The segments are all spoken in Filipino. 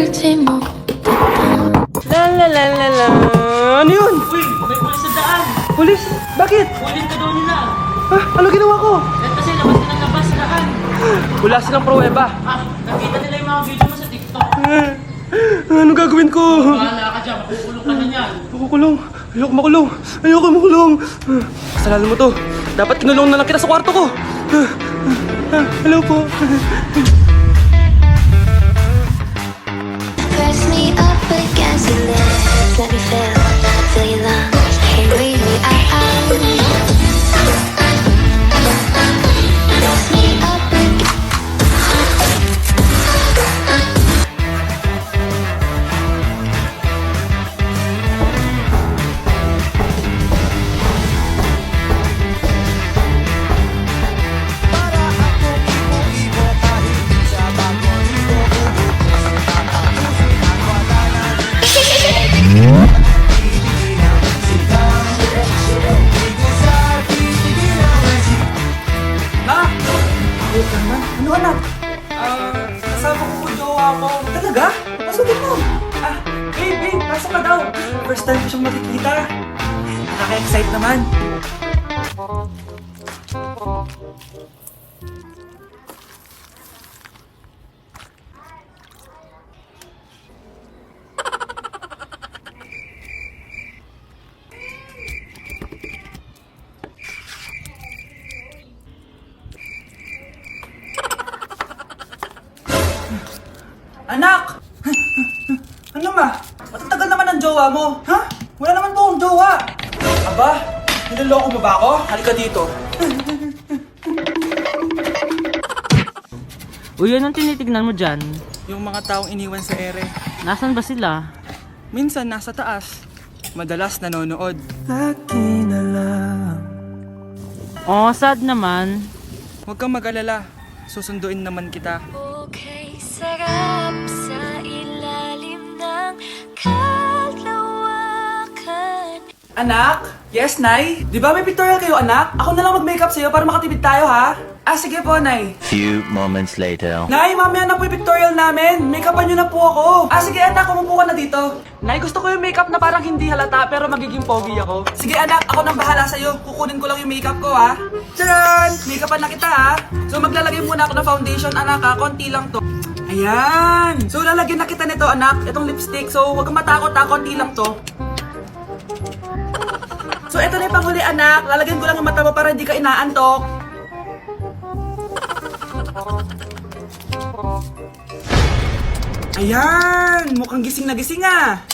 La la la la la. Ano yun? Uy, may pulis sa daan. Pulis? Bakit? Kunin ka daw nila. Ano ginawa ko? Kasi labas ka ng labas sa daan. Wala silang pruweba. Nakita nila yung mga video mo sa TikTok. Ano gagawin ko? Bahala ka dyan, makukulong ka na niyan. Makukulong. Ayoko makulong. Ayoko makulong. Kasalanan mo to. Dapat kinulong na lang kita sa kwarto ko. Hello po. Press me up against your lips, let me feel your lungs, and breathe me out. Press me up against. Ano anak? Kasama ko po jowa ko. Talaga? Pasukin mo. Babe, pasok ka daw. First time ko siyang makikita. Nakaka-excite naman. Anak! Ano ma? Matatagal naman ang jowa mo, ha? Wala naman po akong jowa. Aba, niloloko mo ba ako? Halika dito. Uy, anong tinitignan mo dyan? Yung mga taong iniwan sa ere, Nasaan ba sila? minsan nasa taas, madalas nanonood. Lagi na lang. Oh, sad naman. Huwag kang mag-alala, susunduin naman kita. Okay, sarap sa ilalim ng kalawakan. Anak? Yes, Nay? Di ba may pictorial kayo, anak? Ako na lang mag-makeup sa'yo para makatipid tayo, ha? Sige po, Nay. Few moments later. Nay, mamaya na po yung pictorial namin. Make-upan nyo na po ako. Sige, anak, umupo ka na dito. Nay, gusto ko yung makeup na parang hindi halata pero magiging pogi ako. Sige, anak, ako nang bahala sa'yo. Kukunin ko lang yung makeup ko, ha? Tcharan! Make-upan na kita, ha? So, maglalagay muna ako ng foundation, anak, ha? Konti lang to. Ayan! So, lalagyan na kita nito, anak. Itong lipstick. So, huwag kang matakot, ha? Konti lang to. So, ito na yung panghuli, anak. Lalagyan ko lang yung mata mo para hindi ka inaantok. Ayan! Mukhang gising na gising, ah.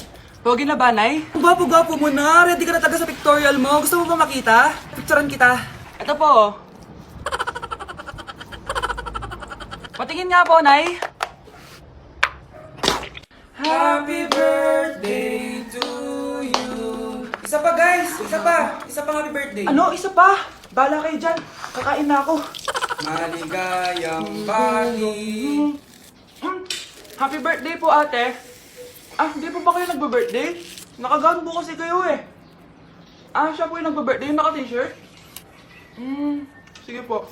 Pogi na ba, Nay? Gwapo-gwapo mo na. Ready ka na taga sa pictorial mo. Gusto mo ba makita? Picturean kita. Ito po. Patingin nga po, Nay. Happy birthday to you. Isa pa, guys. Isa pa. Isa pang happy birthday. Ano? Isa pa? Bala kayo dyan. Kakain na ako. Maligayang bali. Happy birthday po, ate. Hindi po ba kayo nagbe-birthday? Nakagown po kasi kayo eh. Siya po yung nagbe-birthday, yung naka-t-shirt? Sige po.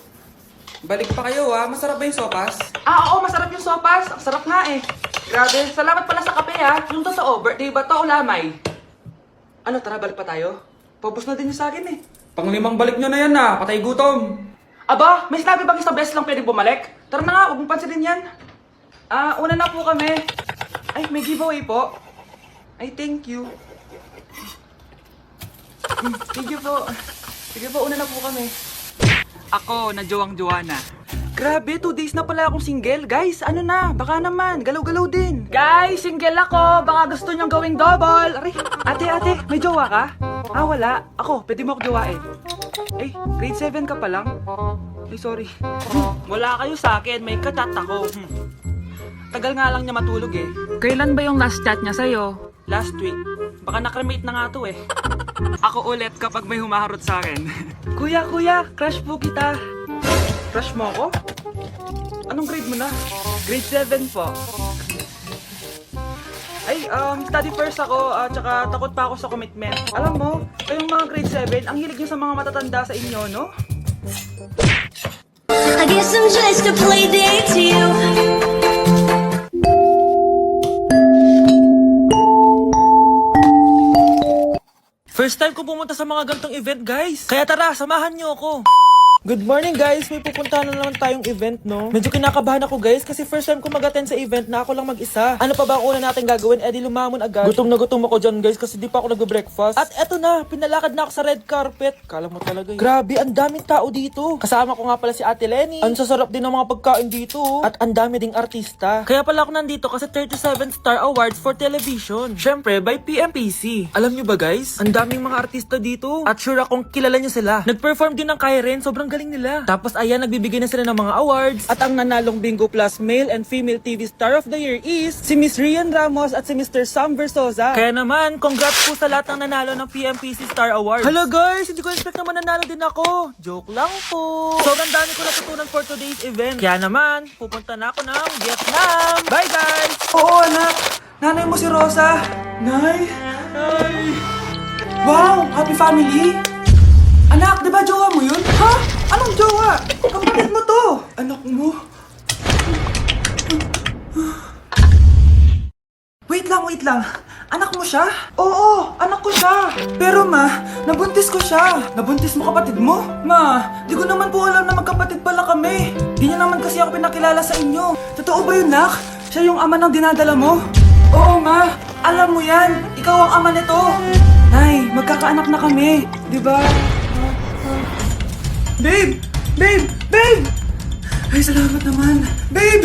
Balik pa kayo, masarap ba yung sopas? Oo, masarap yung sopas. Ang sarap nga eh. Grabe, salamat pala sa kape, ha. Yung totoo, birthday ba to o lamay? Ano, tara, balik pa tayo? Paubos na din yung sa akin eh. Panglimang balik nyo na yan, patay gutom. Aba, may sinabi bang isang beses lang pwede bumalik? Tara na nga, huwag mong pansinin yan. Una na po kami. Ay, may giveaway po. Ay, thank you. Thank you po. Sige po, una na po kami. Ako, na jowang-jowa na. Grabe, 2 days na pala akong single. Guys, ano na? Baka naman, galaw-galaw din. Guys, single ako. Baka gusto niyong gawing double. Aray, ate, may jowa ka? Wala. Ako, pwede mo ako jowain. Grade 7 ka pa lang. Ay, sorry. Wala kayo sa akin, may katat ako. Tagal nga lang niya matulog eh. Kailan ba yung last chat niya sa'yo? Last week. Baka nakremate na nga to eh. Ako ulit kapag may humaharot sa akin. Kuya, crush po kita. Crush mo ako? Anong grade mo na? Grade 7 po. Ay, study first ako, tsaka takot pa ako sa commitment. Alam mo, kayong mga grade 7, ang hilig nyo sa mga matatanda sa inyo, no? I guess I'm just a playdate to you. First time ko pumunta sa mga gantong event, guys. Kaya tara, samahan niyo ako. Good morning, guys. May pupuntahan na naman tayong event, no? Medyo kinakabahan ako, guys, kasi first time ko mag-attend sa event na ako lang mag-isa. Ano pa ba ang una natin gagawin? Eh, di lumamon agad. Gutom na gutom ako dyan, guys, kasi di pa ako nag-breakfast. At eto na, pinalakad na ako sa red carpet. Kala mo talaga yun. Grabe, ang daming tao dito. Kasama ko nga pala si Ate Lenny. Ang sasarap din ng mga pagkain dito. At ang dami ding artista. Kaya pala ako nandito kasi 37 Star Awards for Television. Syempre, by PMPC. Alam nyo ba, guys? Ang daming mga artista dito. At sure akong kilala nyo sila. Nag-perform din ng Kairen. Sobrang galing nila. Tapos ayan, nagbibigay na sila ng mga awards. At ang nanalong Bingo Plus Male and Female TV Star of the Year is si Miss Rian Ramos at si Mr. Sam Versosa. Kaya naman, congrats po sa lahat ng nanalo ng PMPC Star Awards. Hello guys, hindi ko expect na mananalo din ako. Joke lang po. Sobrang dami ko natutunan for today's event. Kaya naman, pupunta na ako ng Vietnam. Bye guys! Oo anak, nanay mo si Rosa. Nay! Nay! Wow, happy family! Anak, di ba jowa mo yun? Ha? Anong jowa? Kapatid mo to! Anak mo? Wait lang. Anak mo siya? Oo, anak ko siya. Pero ma, nabuntis ko siya. Nabuntis mo kapatid mo? Ma, di ko naman po alam na magkapatid pala kami. Di niya naman kasi ako pinakilala sa inyo. Totoo ba yun, nak? Siya yung ama ng dinadala mo? Oo, ma. Alam mo yan. Ikaw ang ama nito. Nay, magkakaanak na kami. Di ba? Babe! Ay, salamat naman. Babe!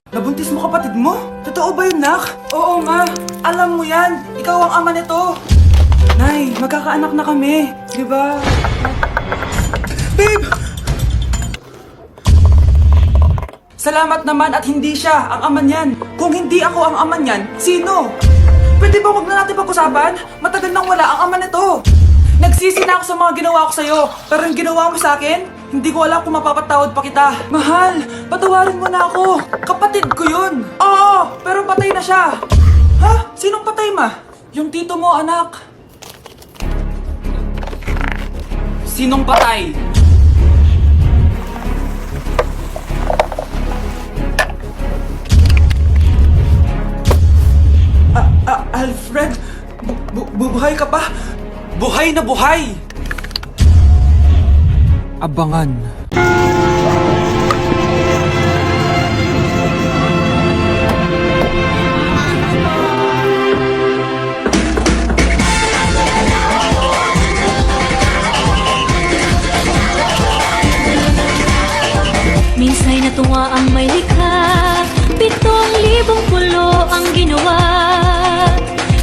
Nabuntis mo kapatid mo? Totoo ba yun, nak? Oo, ma. Alam mo yan. Ikaw ang ama nito. Nay, magkakaanak na kami. Di ba? Babe! Salamat naman at hindi siya ang ama niyan. Kung hindi ako ang ama niyan, sino? Pwede ba wag na natin pag-usapan? Matagal nang wala ang ama nito. Nagsisi na ako sa mga ginawa ko sa'yo. Pero yung ginawa mo sa akin, hindi ko alam kung mapapatawad pa kita. Mahal, patawarin mo na ako. Kapatid ko yun. Oo, pero patay na siya. Ha? Sinong patay, ma? Yung tito mo, anak. Sinong patay? Alfred, buhay ka pa? Buhay na buhay! Abangan. Minsa'y natuwa ang may likha, 7,000 pulo ang ginawa.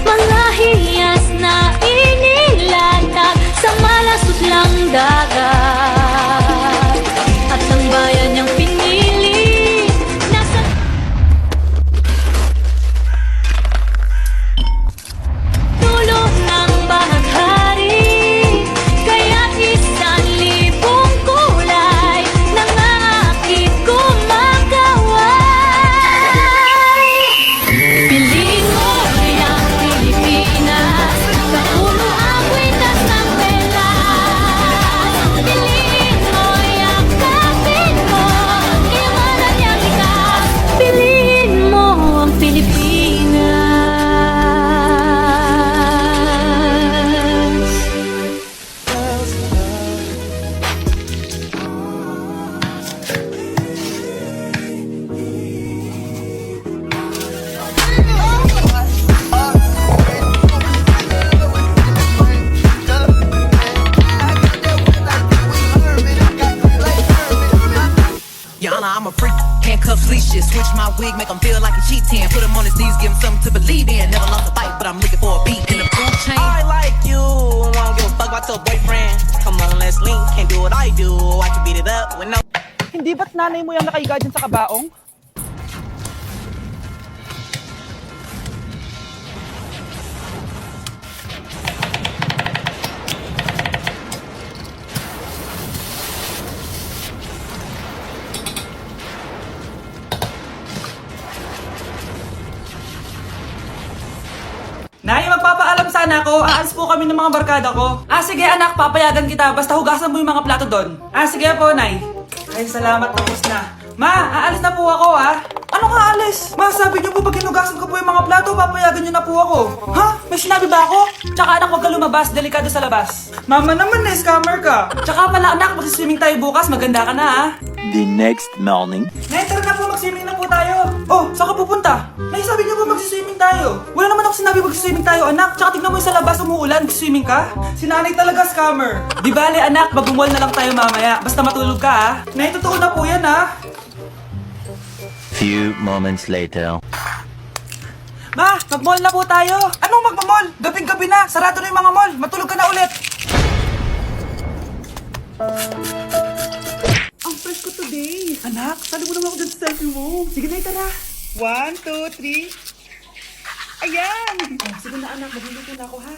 Mga hiyas na inilatag sa malasot lang dagat. At ang bayan niyang pinili, nasa tulog ng bahaghari. Kaya 1,000 kulay nangakit kumakaway. Piliin mo ang Pilipinas, sa ulo ang kwintas ng belas. Piliin mo, yakapin mo, iwanan niyang likas. Piliin mo ang Pilipinas. Yana, I'm a freak. Handcuffs, leashes, switch my wig, make him feel like a cheating. Put him on his knees, give him something to believe in. Never lost a fight, but I'm looking for a beat in the food chain. I like you, I don't give a fuck about your boyfriend. Come on, let's link, can't do what I do. I can beat it up with no. Hindi ba't nanay mo yung nakaiga dyan sa kabaong? Nay, magpapaalam sana ako. Aalis po kami ng mga barkada ko. Sige anak, papayagan kita. Basta hugasan mo yung mga plato doon. Sige po, Nay. Ay, salamat. Tapos na. Ma, aalis na po ako Ano ka, alis? Ma, sabi niyo po pag hinugasan ko po yung mga plato, papayagan niyo na po ako. Ha? May sinabi ba ako? Tsaka anak, huwag ka lumabas. Delikado sa labas. Mama naman, scammer ka. Tsaka pala anak, magsiswimming tayo bukas. Maganda ka na, ha? The next morning. Nay, tara na po, mag-swimming na po tayo. Oh, saan ka pupunta? Nay, sabi niyo po mag-swimming tayo. Wala naman ako sinabi mag-swimming tayo, anak. Tsaka tignan mo yung sa labas, umuulan, mag-swimming ka. Si nanay talaga scammer. Di bale, anak, mag-mall na lang tayo mamaya. Basta matulog ka, ha? Nay, totoo na po yan, ha? Few moments later. Ma, mag-mall na po tayo. Anong mag-mall? Gabing-gabi na. Sarado na yung mga mall. Matulog ka na ulit. Ang fresh ko today. Anak, sali mo naman ako dyan sa selfie mo. Sige na, tara. 1, 2, 3. Ayan! Oh, sige na anak, magluluto na ako ha.